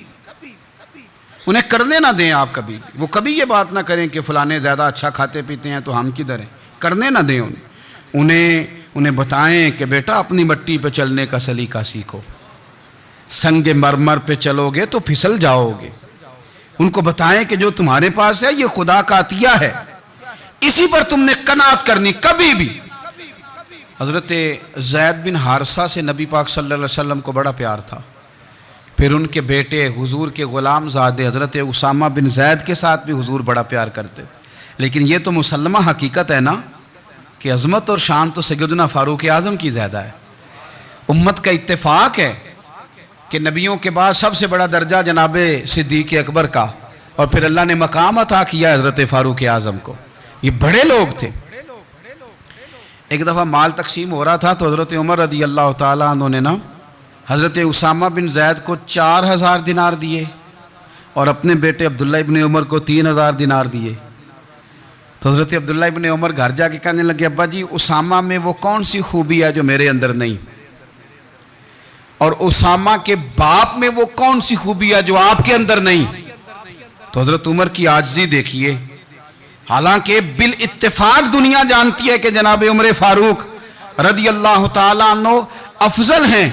Speaker 1: انہیں کرنے نہ دیں. آپ کبھی وہ کبھی یہ بات نہ کریں کہ فلانے زیادہ اچھا کھاتے پیتے ہیں تو ہم کدھر ہیں, کرنے نہ دیں. انہیں بتائیں کہ بیٹا اپنی مٹی پہ چلنے کا سلیقہ سیکھو, سنگ مرمر پہ چلو گے تو پھسل جاؤ گے. ان کو بتائیں کہ جو تمہارے پاس ہے یہ خدا کا عطیہ ہے, اسی پر تم نے قناعت کرنی کبھی بھی. حضرت زید بن حارثہ سے نبی پاک صلی اللہ علیہ وسلم کو بڑا پیار تھا. پھر ان کے بیٹے حضور کے غلام زادے حضرت اسامہ بن زید کے ساتھ بھی حضور بڑا پیار کرتے. لیکن یہ تو مسلمہ حقیقت ہے نا کہ عظمت اور شان تو سیدنا فاروق اعظم کی زیادہ ہے. امت کا اتفاق ہے کہ نبیوں کے بعد سب سے بڑا درجہ جناب صدیق اکبر کا, اور پھر اللہ نے مقام عطا کیا حضرت فاروق اعظم کو. یہ بڑے لوگ تھے. ایک دفعہ مال تقسیم ہو رہا تھا تو حضرت عمر رضی اللہ تعالیٰ عنہ نے نا حضرت اسامہ بن زید کو 4000 دینار دیے اور اپنے بیٹے عبداللہ ابن عمر کو 3000 دینار دیے. تو حضرت عبداللہ ابن عمر گھر جا کے کہنے لگے ابا جی اسامہ میں وہ کون سی خوبی ہے جو میرے اندر نہیں, اور اسامہ کے باپ میں وہ کون سی خوبی ہے جو آپ کے اندر نہیں. تو حضرت عمر کی عاجزی دیکھیے, حالانکہ بالاتفاق دنیا جانتی ہے کہ جناب عمر فاروق رضی اللہ تعالیٰ عنہ افضل ہیں,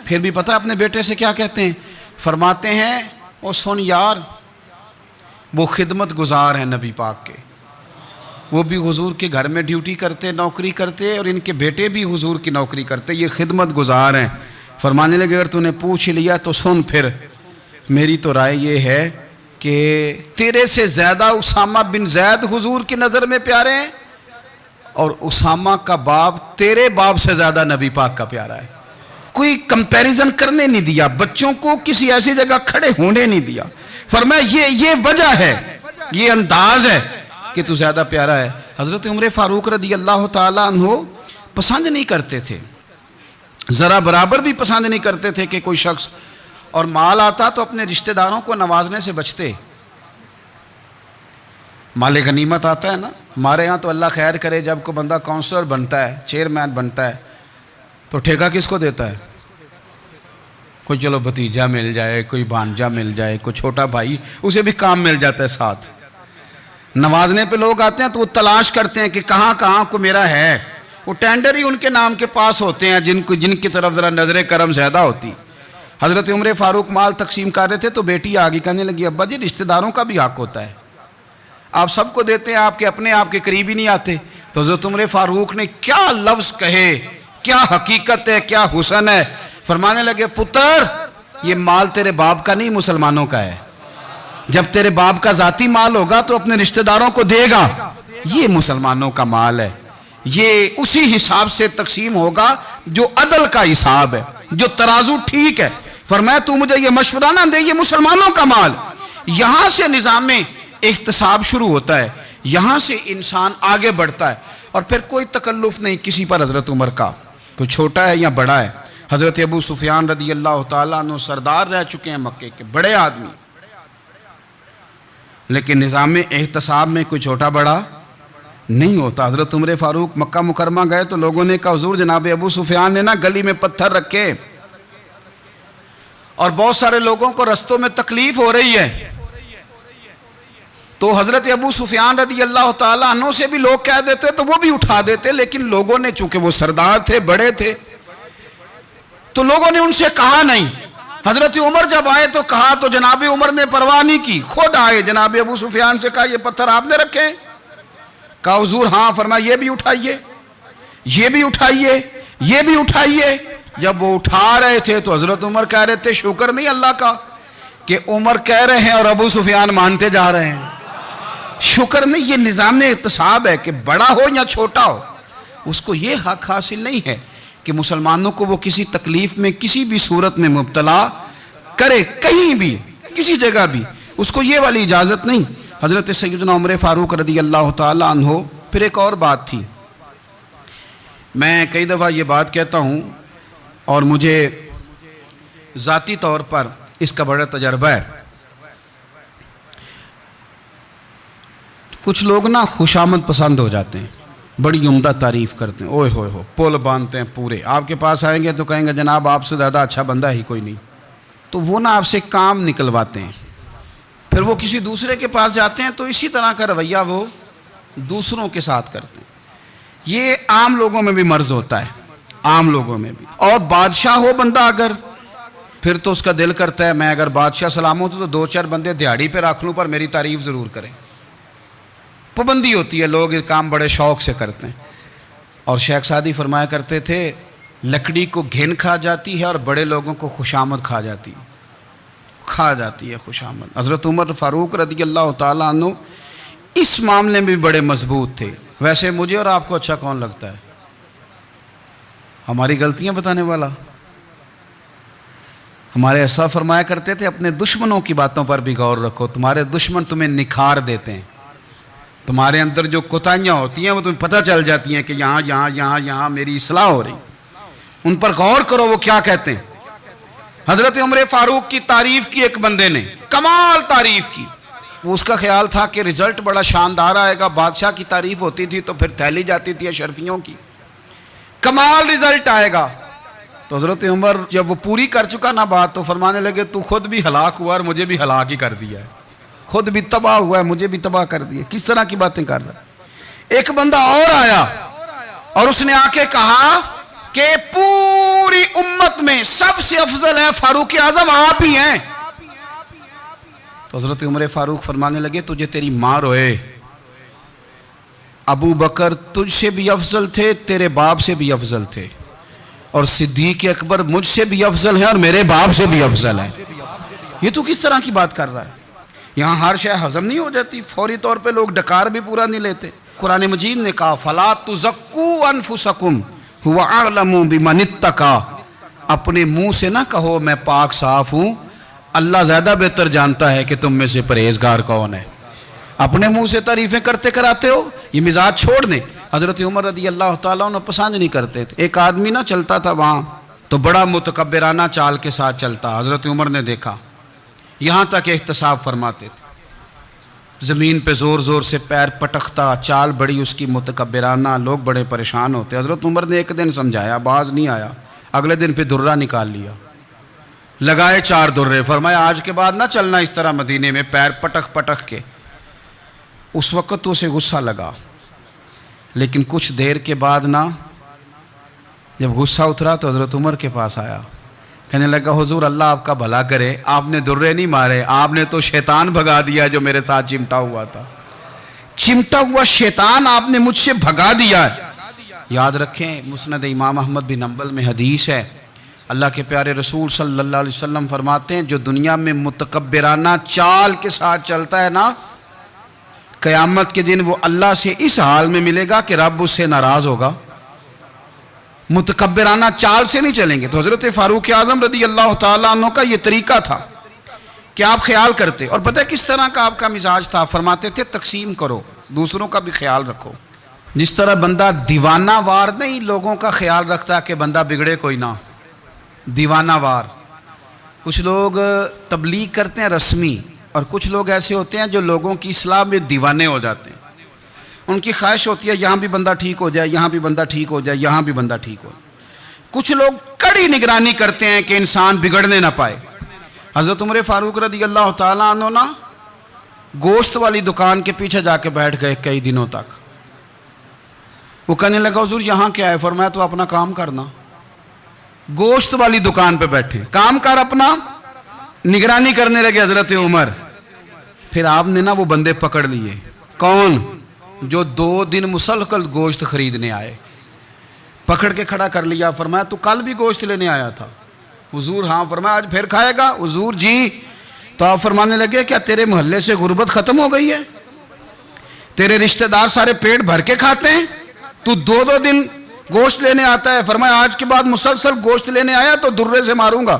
Speaker 1: پھر بھی پتہ اپنے بیٹے سے کیا کہتے ہیں, فرماتے ہیں وہ سن یار وہ خدمت گزار ہیں نبی پاک کے, وہ بھی حضور کے گھر میں ڈیوٹی کرتے, نوکری کرتے, اور ان کے بیٹے بھی حضور کی نوکری کرتے, یہ خدمت گزار ہیں. فرمانے لگے اگر تو نے پوچھ لیا تو سن, پھر میری تو رائے یہ ہے کہ تیرے سے زیادہ اسامہ بن زید حضور کی نظر میں پیارے ہیں, اور اسامہ کا باپ تیرے باپ سے زیادہ نبی پاک کا پیارا ہے. کوئی کمپیریزن کرنے نہیں دیا, بچوں کو کسی ایسی جگہ کھڑے ہونے نہیں دیا. فرمایا یہ وجہ ہے, یہ انداز ہے کہ تو زیادہ پیارا ہے. حضرت عمر فاروق رضی اللہ تعالیٰ عنہ پسند نہیں کرتے تھے, ذرا برابر بھی پسند نہیں کرتے تھے کہ کوئی شخص اور مال آتا تو اپنے رشتہ داروں کو نوازنے سے بچتے. مال غنیمت آتا ہے نا, ہمارے یہاں تو اللہ خیر کرے جب کوئی بندہ کونسلر بنتا ہے, چیئرمین بنتا ہے, تو ٹھیکہ کس کو دیتا ہے؟ کوئی چلو بھتیجا مل جائے, کوئی بھانجا مل جائے, کوئی چھوٹا بھائی, اسے بھی کام مل جاتا ہے ساتھ. نوازنے پہ لوگ آتے ہیں تو وہ تلاش کرتے ہیں کہ کہاں کہاں کو میرا ہے. وہ ٹینڈر ہی ان کے نام کے پاس ہوتے ہیں جن کی طرف ذرا نظر کرم زیادہ ہوتی. حضرت عمر فاروق مال تقسیم کر رہے تھے تو بیٹی آگے کہنے لگی, ابا جی رشتہ داروں کا بھی حق ہوتا ہے, آپ سب کو دیتے ہیں, آپ کے اپنے آپ کے قریب ہی نہیں آتے. تو حضرت عمر فاروق نے کیا لفظ کہے, کیا حقیقت ہے, کیا حسن ہے. فرمانے لگے, پتر یہ مال تیرے باپ کا نہیں مسلمانوں کا ہے. جب تیرے باپ کا ذاتی مال ہوگا تو اپنے رشتہ داروں کو دے گا, یہ مسلمانوں کا مال ہے, یہ اسی حساب سے تقسیم ہوگا جو عدل کا حساب ہے, جو ترازو ٹھیک ہے. فرمایا تو مجھے یہ مشورہ نہ دے, یہ مسلمانوں کا مال. یہاں سے نظام احتساب شروع ہوتا ہے, یہاں سے انسان آگے بڑھتا ہے, اور پھر کوئی تکلف نہیں کسی پر. حضرت عمر کا کوئی چھوٹا ہے یا بڑا ہے. حضرت ابو سفیان رضی اللہ تعالیٰ عنہ سردار رہ چکے ہیں مکے کے, بڑے آدمی, لیکن نظام احتساب میں کوئی چھوٹا بڑا نہیں ہوتا. حضرت عمر فاروق مکہ مکرمہ گئے تو لوگوں نے کہا, حضور جناب ابو سفیان نے نا گلی میں پتھر رکھے اور بہت سارے لوگوں کو رستوں میں تکلیف ہو رہی ہے. تو حضرت ابو سفیان رضی اللہ تعالیٰ عنہ سے بھی لوگ کہہ دیتے تو وہ بھی اٹھا دیتے, لیکن لوگوں نے چونکہ وہ سردار تھے, بڑے تھے, تو لوگوں نے ان سے کہا نہیں. حضرت عمر جب آئے تو کہا تو جناب عمر نے پرواہ نہیں کی, خود آئے, جناب ابو سفیان سے کہا یہ پتھر آپ نے رکھے؟ کہا حضور ہاں. فرمایا یہ بھی اٹھائیے, یہ بھی اٹھائیے, یہ بھی اٹھائیے. جب وہ اٹھا رہے تھے تو حضرت عمر کہہ رہے تھے, شکر نہیں اللہ کا کہ عمر کہہ رہے ہیں اور ابو سفیان مانتے جا رہے ہیں. شکر نہیں, یہ نظام احتساب ہے کہ بڑا ہو یا چھوٹا ہو, اس کو یہ حق حاصل نہیں ہے کہ مسلمانوں کو وہ کسی تکلیف میں کسی بھی صورت میں مبتلا کرے, کہیں بھی کسی جگہ بھی, اس کو یہ والی اجازت نہیں. حضرت سیدنا عمر فاروق رضی اللہ تعالیٰ عنہ. پھر ایک اور بات تھی, میں کئی دفعہ یہ بات کہتا ہوں اور مجھے ذاتی طور پر اس کا بڑا تجربہ ہے. کچھ لوگ نا خوشامد پسند ہو جاتے ہیں, بڑی عمدہ تعریف کرتے ہیں, اوئے ہوئے ہو پول باندھتے ہیں پورے, آپ کے پاس آئیں گے تو کہیں گے جناب آپ سے زیادہ اچھا بندہ ہی کوئی نہیں. تو وہ نا آپ سے کام نکلواتے ہیں, پھر وہ کسی دوسرے کے پاس جاتے ہیں تو اسی طرح کا رویہ وہ دوسروں کے ساتھ کرتے ہیں. یہ عام لوگوں میں بھی مرض ہوتا ہے, عام لوگوں میں بھی. اور بادشاہ ہو بندہ اگر, پھر تو اس کا دل کرتا ہے میں اگر بادشاہ سلام تو 2-4 بندے دیہڑی پہ رکھ لوں پر میری تعریف ضرور کریں. پابندی ہوتی ہے, لوگ یہ کام بڑے شوق سے کرتے ہیں. اور شیخ سعدی فرمایا کرتے تھے, لکڑی کو گھن کھا جاتی ہے اور بڑے لوگوں کو خوشامد کھا جاتی ہے خوشامد. حضرت عمر فاروق رضی اللہ تعالیٰ عنہ اس معاملے میں بھی بڑے مضبوط تھے. ویسے مجھے اور آپ کو اچھا کون لگتا ہے؟ ہماری غلطیاں بتانے والا. ہمارے ایسا فرمایا کرتے تھے, اپنے دشمنوں کی باتوں پر بھی غور رکھو, تمہارے دشمن تمہیں نکھار دیتے ہیں. تمہارے اندر جو کوتاہیاں ہوتی ہیں وہ تمہیں پتہ چل جاتی ہیں کہ یہاں میری اصلاح ہو رہی. ان پر غور کرو وہ کیا کہتے ہیں. حضرت عمر فاروق کی تعریف کی ایک بندے نے, کمال تعریف کی. وہ اس کا خیال تھا کہ رزلٹ بڑا شاندار آئے گا. بادشاہ کی تعریف ہوتی تھی تو پھر تھیلی جاتی تھی اشرفیوں کی, کمال رزلٹ آئے گا. تو حضرت عمر جب وہ پوری کر چکا نا بات تو فرمانے لگے, تو خود بھی ہلاک ہوا اور مجھے بھی ہلاک ہی کر دیا ہے, خود بھی تباہ ہوا ہے مجھے بھی تباہ کر دیا. کس طرح کی باتیں کر رہا ہے. ایک بندہ اور آیا اور اس نے آ کے کہا کہ پوری امت میں سب سے افضل ہے فاروق اعظم آپ ہی ہیں. تو حضرت عمر فاروق فرمانے لگے, تجھے تیری ماں روئے, ابو بکر تجھ سے بھی افضل تھے, تیرے باپ سے بھی افضل تھے, اور صدیق اکبر مجھ سے بھی افضل ہے اور میرے باپ سے بھی افضل ہے. یہ تو کس طرح کی بات کر رہا ہے. یہاں ہر شے ہضم نہیں ہو جاتی, فوری طور پہ لوگ ڈکار بھی پورا نہیں لیتے. قرآن مجید نے کہا فَلَا تُزَكُّوا أَنفُسَكُمْ هُوَ أَعْلَمُ بِمَنِ اتَّقَى، اپنے منہ سے نہ کہو میں پاک صاف ہوں، اللہ زیادہ بہتر جانتا ہے کہ تم میں سے پرہیزگار کون ہے۔ اپنے منہ سے تعریفیں کرتے کراتے ہو، یہ مزاج چھوڑ دیں۔ حضرت عمر رضی اللہ تعالیٰ عنہ پسند نہیں کرتے تھے۔ ایک آدمی نہ چلتا تھا وہاں تو بڑا متکبرانہ چال کے ساتھ چلتا، حضرت عمر نے دیکھا، یہاں تک احتساب فرماتے تھے، زمین پہ زور زور سے پیر پٹکتا، چال بڑی اس کی متکبرانہ، لوگ بڑے پریشان ہوتے۔ حضرت عمر نے ایک دن سمجھایا، باز نہیں آیا، اگلے دن پہ درہ نکال لیا، لگائے 4 درے، فرمایا آج کے بعد نہ چلنا اس طرح مدینے میں پیر پٹک پٹک کے۔ اس وقت تو اسے غصہ لگا، لیکن کچھ دیر کے بعد نہ جب غصہ اترا تو حضرت عمر کے پاس آیا، کہنے لگا حضور اللہ آپ کا بھلا کرے، آپ نے درے نہیں مارے، آپ نے تو شیطان بھگا دیا جو میرے ساتھ چمٹا ہوا تھا، چمٹا ہوا شیطان آپ نے مجھ سے بھگا دیا ہے۔ یاد رکھیں مسند امام احمد بن حنبل میں حدیث ہے، اللہ کے پیارے رسول صلی اللہ علیہ وسلم فرماتے ہیں جو دنیا میں متکبرانہ چال کے ساتھ چلتا ہے نا، قیامت کے دن وہ اللہ سے اس حال میں ملے گا کہ رب اس سے ناراض ہوگا۔ متکبرانہ چال سے نہیں چلیں گے۔ تو حضرت فاروق اعظم رضی اللہ تعالیٰ عنہ کا یہ طریقہ تھا کہ آپ خیال کرتے، اور پتہ کس طرح کا آپ کا مزاج تھا، فرماتے تھے تقسیم کرو، دوسروں کا بھی خیال رکھو۔ جس طرح بندہ دیوانہ وار نہیں لوگوں کا خیال رکھتا کہ بندہ بگڑے کوئی نہ، دیوانہ وار۔ کچھ لوگ تبلیغ کرتے ہیں رسمی، اور کچھ لوگ ایسے ہوتے ہیں جو لوگوں کی اصلاح میں دیوانے ہو جاتے ہیں۔ ان کی خواہش ہوتی ہے یہاں بھی بندہ ٹھیک ہو جائے، یہاں بھی بندہ ٹھیک ہو جائے، یہاں بھی بندہ ٹھیک ہو جائے۔ کچھ لوگ کڑی نگرانی کرتے ہیں کہ انسان بگڑنے نہ پائے۔ حضرت عمر فاروق رضی اللہ تعالیٰ عنہ نا گوشت والی دکان کے پیچھے جا کے بیٹھ گئے کئی دنوں تک۔ وہ کہنے لگا حضور یہاں کیا ہے؟ فرمایا تو اپنا کام کرنا۔ گوشت والی دکان پہ بیٹھے، کام کر اپنا، نگرانی کرنے لگے حضرت عمر۔ پھر آپ نے نا وہ بندے پکڑ لیے، کون؟ جو 2 دن مسلسل گوشت خریدنے آئے، پکڑ کے کھڑا کر لیا، فرمایا تو کل بھی گوشت لینے آیا تھا؟ حضور ہاں۔ فرمایا آج پھر کھائے گا؟ حضور جی۔ تو آپ فرمانے لگے کیا تیرے محلے سے غربت ختم ہو گئی ہے؟ تیرے رشتہ دار سارے پیٹ بھر کے کھاتے ہیں، تو 2 دن گوشت لینے آتا ہے؟ فرمایا آج کے بعد مسلسل گوشت لینے آیا تو درے سے ماروں گا،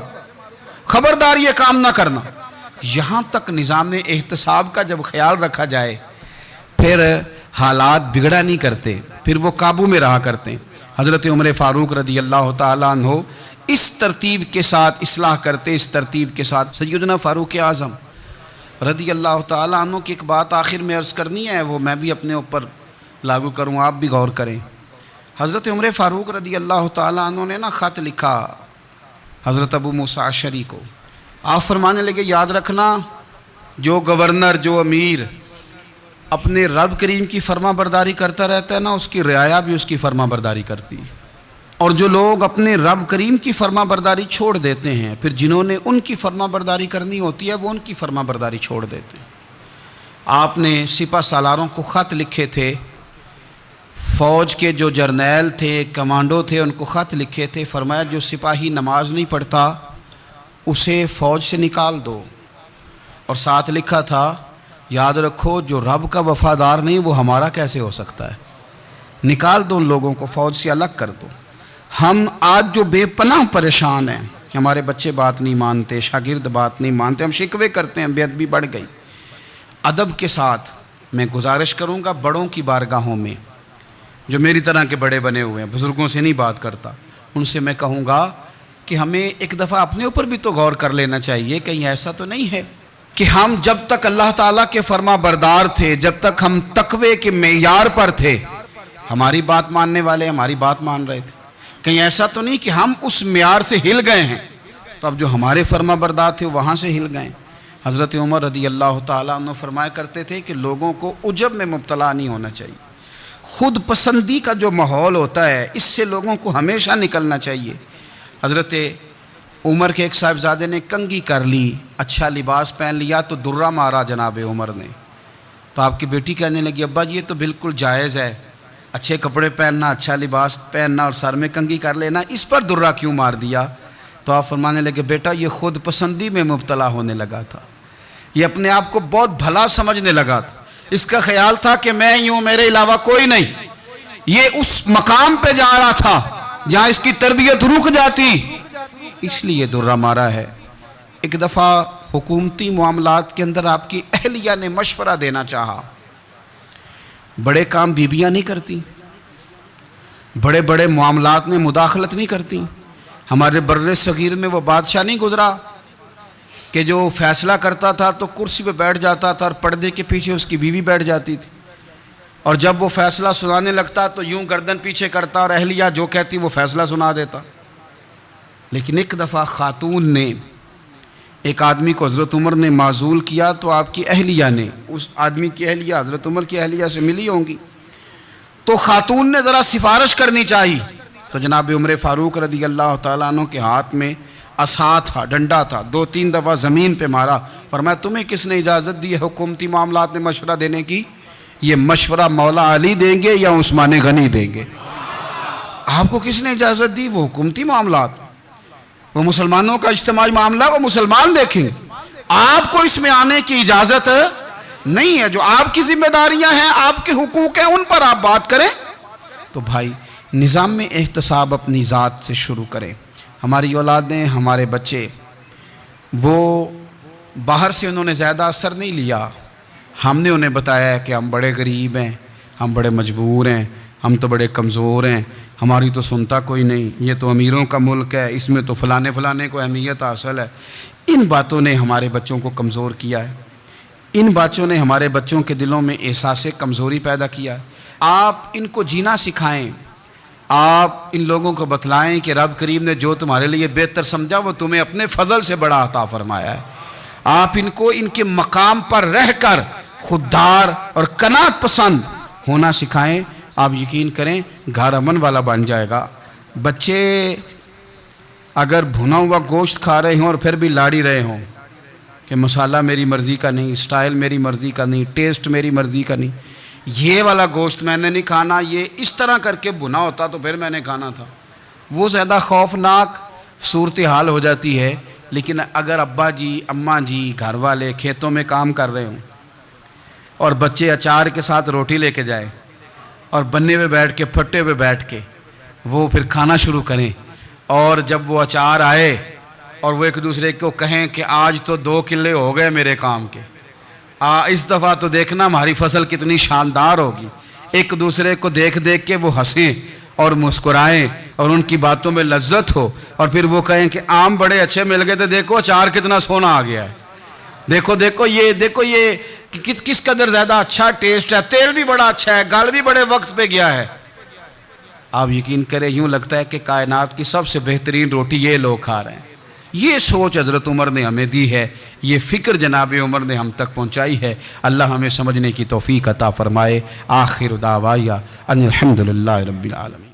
Speaker 1: خبردار یہ کام نہ کرنا۔ یہاں تک نظام احتساب کا جب خیال رکھا جائے پھر حالات بگڑا نہیں کرتے، پھر وہ قابو میں رہا کرتے ہیں۔ حضرت عمر فاروق رضی اللہ تعالیٰ عنہ اس ترتیب کے ساتھ اصلاح کرتے، اس ترتیب کے ساتھ۔ سیدنا فاروق اعظم رضی اللہ تعالیٰ عنہ کی ایک بات آخر میں عرض کرنی ہے، وہ میں بھی اپنے اوپر لاگو کروں، آپ بھی غور کریں۔ حضرت عمر فاروق رضی اللہ تعالیٰ عنہ نے نا خط لکھا حضرت ابو موسیٰ اشعری کو۔ آپ فرمانے لگے یاد رکھنا جو گورنر، جو امیر اپنے رب کریم کی فرما برداری کرتا رہتا ہے نا، اس کی رعایا بھی اس کی فرما برداری کرتی ہے، اور جو لوگ اپنے رب کریم کی فرما برداری چھوڑ دیتے ہیں پھر جنہوں نے ان کی فرما برداری کرنی ہوتی ہے وہ ان کی فرما برداری چھوڑ دیتے ہیں۔ آپ نے سپہ سالاروں کو خط لکھے تھے، فوج کے جو جرنیل تھے، کمانڈو تھے، ان کو خط لکھے تھے، فرمایا جو سپاہی نماز نہیں پڑھتا اسے فوج سے نکال دو، اور ساتھ لکھا تھا یاد رکھو جو رب کا وفادار نہیں وہ ہمارا کیسے ہو سکتا ہے، نکال دو ان لوگوں کو، فوج سے الگ کر دو۔ ہم آج جو بے پناہ پریشان ہیں کہ ہمارے بچے بات نہیں مانتے، شاگرد بات نہیں مانتے، ہم شکوے کرتے ہیں، بے ادبی بڑھ گئی۔ ادب کے ساتھ میں گزارش کروں گا بڑوں کی بارگاہوں میں، جو میری طرح کے بڑے بنے ہوئے ہیں، بزرگوں سے نہیں بات کرتا، ان سے میں کہوں گا کہ ہمیں ایک دفعہ اپنے اوپر بھی تو غور کر لینا چاہیے، کہیں ایسا تو نہیں ہے کہ ہم جب تک اللہ تعالیٰ کے فرما بردار تھے، جب تک ہم تقوی کے معیار پر تھے، ہماری بات ماننے والے ہماری بات مان رہے تھے، کہیں ایسا تو نہیں کہ ہم اس معیار سے ہل گئے ہیں تو اب جو ہمارے فرما بردار تھے وہاں سے ہل گئے۔ حضرت عمر رضی اللہ تعالیٰ عنہ فرمایا کرتے تھے کہ لوگوں کو عجب میں مبتلا نہیں ہونا چاہیے، خود پسندی کا جو ماحول ہوتا ہے اس سے لوگوں کو ہمیشہ نکلنا چاہیے۔ حضرت عمر کے ایک صاحبزادے نے کنگھی کر لی، اچھا لباس پہن لیا تو درہ مارا جناب عمر نے، تو آپ کی بیٹی کہنے لگی ابا جی یہ تو بالکل جائز ہے، اچھے کپڑے پہننا، اچھا لباس پہننا اور سر میں کنگھی کر لینا، اس پر درہ کیوں مار دیا؟ تو آپ فرمانے لگے بیٹا یہ خود پسندی میں مبتلا ہونے لگا تھا، یہ اپنے آپ کو بہت بھلا سمجھنے لگا تھا، اس کا خیال تھا کہ میں ہی ہوں، میرے علاوہ کوئی نہیں۔ یہ اس مقام پہ جا رہا تھا جہاں اس کی تربیت رک جاتی، اس لیے درہ مارا ہے۔ ایک دفعہ حکومتی معاملات کے اندر آپ کی اہلیہ نے مشورہ دینا چاہا۔ بڑے کام بیویاں نہیں کرتی، بڑے بڑے معاملات میں مداخلت نہیں کرتی۔ ہمارے بر صغیر میں وہ بادشاہ نہیں گزرا کہ جو فیصلہ کرتا تھا تو کرسی پہ بیٹھ جاتا تھا اور پردے کے پیچھے اس کی بیوی بیٹھ جاتی تھی، اور جب وہ فیصلہ سنانے لگتا تو یوں گردن پیچھے کرتا اور اہلیہ جو کہتی وہ فیصلہ سنا دیتا۔ لیکن ایک دفعہ خاتون نے ایک آدمی کو حضرت عمر نے معزول کیا تو آپ کی اہلیہ نے، اس آدمی کی اہلیہ حضرت عمر کی اہلیہ سے ملی ہوں گی، تو خاتون نے ذرا سفارش کرنی چاہیے، تو جناب عمر فاروق رضی اللہ تعالیٰ عنہ کے ہاتھ میں عصا تھا، ڈنڈا تھا، 2-3 دفعہ زمین پہ مارا، فرمایا تمہیں کس نے اجازت دی ہے حکومتی معاملات میں مشورہ دینے کی؟ یہ مشورہ مولا علی دیں گے یا عثمان غنی دیں گے؟ آپ کو کس نے اجازت دی؟ وہ حکومتی معاملات، وہ مسلمانوں کا اجتماعی معاملہ، وہ مسلمان دیکھیں گے، آپ کو اس میں آنے کی اجازت نہیں ہے۔ جو آپ کی ذمہ داریاں ہیں، آپ کے حقوق ہیں، ان پر آپ بات کریں۔ تو بھائی نظام میں احتساب اپنی ذات سے شروع کریں۔ ہماری اولادیں، ہمارے بچے، وہ باہر سے انہوں نے زیادہ اثر نہیں لیا، ہم نے انہیں بتایا ہے کہ ہم بڑے غریب ہیں، ہم بڑے مجبور ہیں، ہم تو بڑے کمزور ہیں، ہماری تو سنتا کوئی نہیں، یہ تو امیروں کا ملک ہے، اس میں تو فلانے کو اہمیت حاصل ہے۔ ان باتوں نے ہمارے بچوں کو کمزور کیا ہے، ان باتوں نے ہمارے بچوں کے دلوں میں احساس کمزوری پیدا کیا ہے۔ آپ ان کو جینا سکھائیں، آپ ان لوگوں کو بتلائیں کہ رب کریم نے جو تمہارے لیے بہتر سمجھا وہ تمہیں اپنے فضل سے بڑا عطا فرمایا ہے۔ آپ ان کو ان کے مقام پر رہ کر خوددار اور قناعت پسند ہونا سکھائیں، آپ یقین کریں گھر امن والا بن جائے گا۔ بچے اگر بھنا ہوا گوشت کھا رہے ہوں اور پھر بھی لاڑی رہے ہوں کہ مسالہ میری مرضی کا نہیں، سٹائل میری مرضی کا نہیں، ٹیسٹ میری مرضی کا نہیں، یہ والا گوشت میں نے نہیں کھانا، یہ اس طرح کر کے بھنا ہوتا تو پھر میں نے کھانا تھا، وہ زیادہ خوفناک صورتحال ہو جاتی ہے۔ لیکن اگر ابا جی، اماں جی، گھر والے کھیتوں میں کام کر رہے ہوں اور بچے اچار کے ساتھ روٹی لے کے جائیں اور بننے پہ بیٹھ کے، پھٹے پہ بیٹھ کے وہ پھر کھانا شروع کریں، اور جب وہ اچار آئے اور وہ ایک دوسرے کو کہیں کہ آج تو 2 کلے ہو گئے میرے کام کے، اس دفعہ تو دیکھنا ہماری فصل کتنی شاندار ہوگی، ایک دوسرے کو دیکھ دیکھ کے وہ ہنسیں اور مسکرائیں اور ان کی باتوں میں لذت ہو، اور پھر وہ کہیں کہ آم بڑے اچھے مل گئے تھے، دیکھو اچار کتنا سونا آ گیا ہے، دیکھو یہ کس قدر زیادہ اچھا ٹیسٹ ہے، تیل بھی بڑا اچھا ہے، گل بھی بڑے وقت پہ گیا ہے۔ آپ یقین کریں یوں لگتا ہے کہ کائنات کی سب سے بہترین روٹی یہ لوگ کھا رہے ہیں۔ یہ سوچ حضرت عمر نے ہمیں دی ہے، یہ فکر جناب عمر نے ہم تک پہنچائی ہے۔ اللہ ہمیں سمجھنے کی توفیق عطا فرمائے۔ آخر دعوایا ان الحمدللہ رب العالمین۔